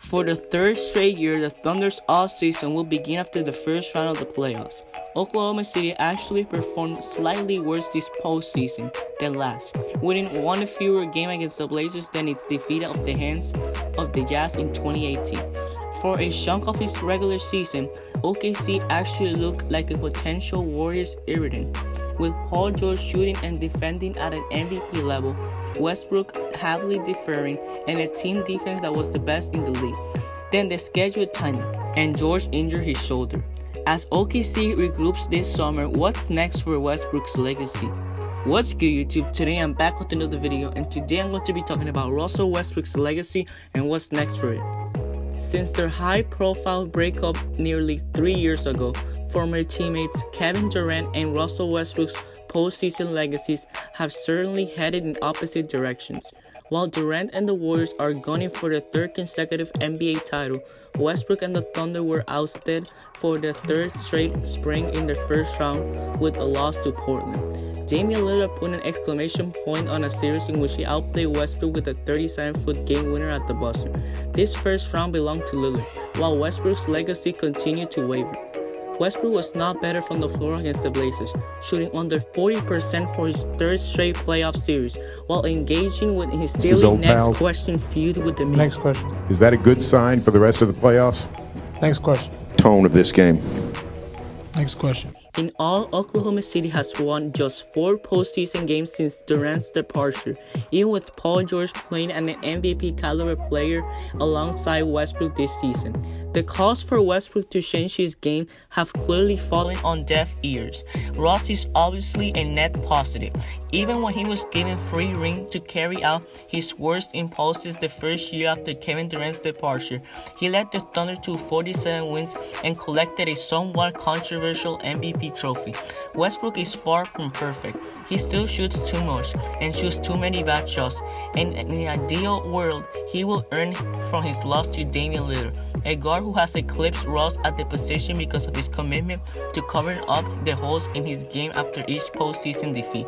For the third straight year, the Thunder's off-season will begin after the first round of the playoffs. Oklahoma City actually performed slightly worse this postseason than last, winning one fewer game against the Blazers than its defeat at the hands of the Jazz in 2018. For a chunk of its regular season, OKC actually looked like a potential Warriors irritant, with Paul George shooting and defending at an MVP level, Westbrook heavily deferring, and a team defense that was the best in the league. Then the schedule tightened, and George injured his shoulder. As OKC regroups this summer, what's next for Westbrook's legacy? What's good, YouTube? Today I'm back with another video, and today I'm going to be talking about Russell Westbrook's legacy and what's next for it. Since their high-profile breakup nearly 3 years ago, former teammates Kevin Durant and Russell Westbrook's postseason legacies have certainly headed in opposite directions. While Durant and the Warriors are gunning for the third consecutive NBA title, Westbrook and the Thunder were ousted for the third straight spring in their first round with a loss to Portland. Damian Lillard put an exclamation point on a series in which he outplayed Westbrook with a 37-foot game winner at the buzzer. This first round belonged to Lillard, while Westbrook's legacy continued to waver. Westbrook was not better from the floor against the Blazers, shooting under 40% for his third straight playoff series, while engaging with his daily next question feud with the media. Next question. Is that a good sign for the rest of the playoffs? Next question. Tone of this game. Next question. In all, Oklahoma City has won just 4 postseason games since Durant's departure, even with Paul George playing an MVP caliber player alongside Westbrook this season. The calls for Westbrook to change his game have clearly fallen on deaf ears. Ross is obviously a net positive. Even when he was given free rein to carry out his worst impulses the first year after Kevin Durant's departure, he led the Thunder to 47 wins and collected a somewhat controversial MVP trophy. Westbrook is far from perfect. He still shoots too much and shoots too many bad shots, and in the ideal world, he will earn from his loss to Damian Lillard, a guard who has eclipsed Ross at the position because of his commitment to covering up the holes in his game after each postseason defeat.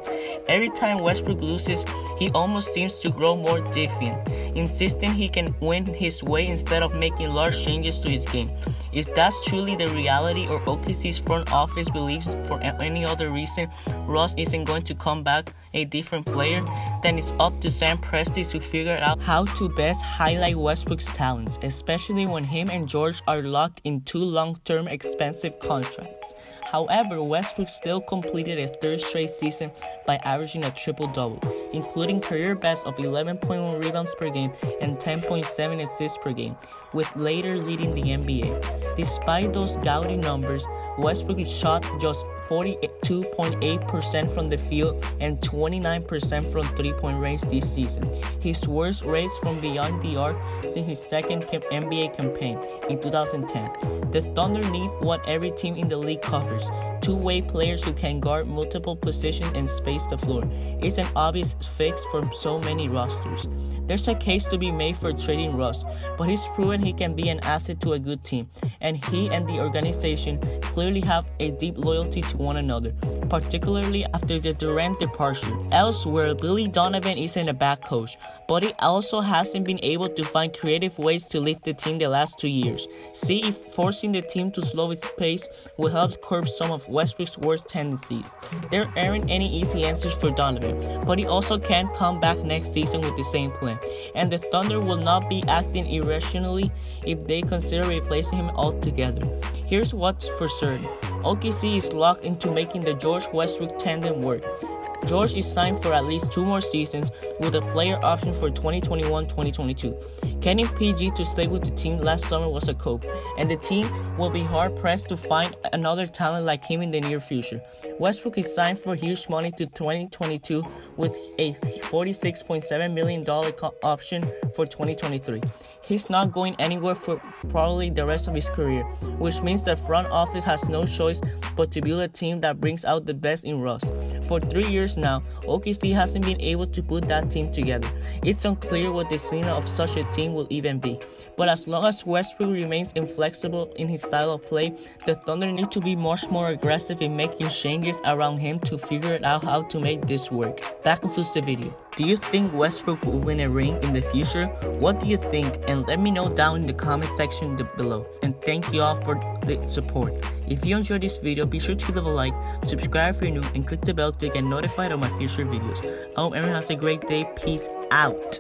Every time Westbrook loses, he almost seems to grow more defiant, insisting he can win his way instead of making large changes to his game. If that's truly the reality, or OKC's front office believes for any other reason Ross isn't going to come back a different player, then it's up to Sam Presti to figure out how to best highlight Westbrook's talents, especially when him and George are locked in 2 long-term expensive contracts. However, Westbrook still completed a third straight season by averaging a triple-double, including career best of 11.1 rebounds per game and 10.7 assists per game, with later leading the NBA. Despite those gaudy numbers, Westbrook shot just 42.8% from the field and 29% from three-point range this season, his worst rates from beyond the arc since his second NBA campaign in 2010. The Thunder need what every team in the league covers: two-way players who can guard multiple positions and space the floor. It's an obvious fix for so many rosters. There's a case to be made for trading Russ, but he's proven he can be an asset to a good team, and he and the organization clearly have a deep loyalty to one another, particularly after the Durant departure. Elsewhere, Billy Donovan isn't a bad coach, but he also hasn't been able to find creative ways to lift the team the last 2 years. See if forcing the team to slow its pace will help curb some of Westbrook's worst tendencies. There aren't any easy answers for Donovan, but he also can't come back next season with the same plan, and the Thunder will not be acting irrationally if they consider replacing him altogether. Here's what's for certain: OKC is locked into making the George Westbrook tandem work. George is signed for at least 2 more seasons with a player option for 2021-2022. Getting PG to stay with the team last summer was a coup, and the team will be hard-pressed to find another talent like him in the near future. Westbrook is signed for huge money to 2022 with a $46.7 million option for 2023. He's not going anywhere for probably the rest of his career, which means the front office has no choice but to build a team that brings out the best in Russ. For 3 years now, OKC hasn't been able to put that team together. It's unclear what the ceiling of such a team will even be. But as long as Westbrook remains inflexible in his style of play, the Thunder need to be much more aggressive in making changes around him to figure out how to make this work. That concludes the video. Do you think Westbrook will win a ring in the future? What do you think? And let me know down in the comment section below. And thank you all for the support. If you enjoyed this video, be sure to leave a like, subscribe if you're new, and click the bell to get notified of my future videos. I hope everyone has a great day. Peace out.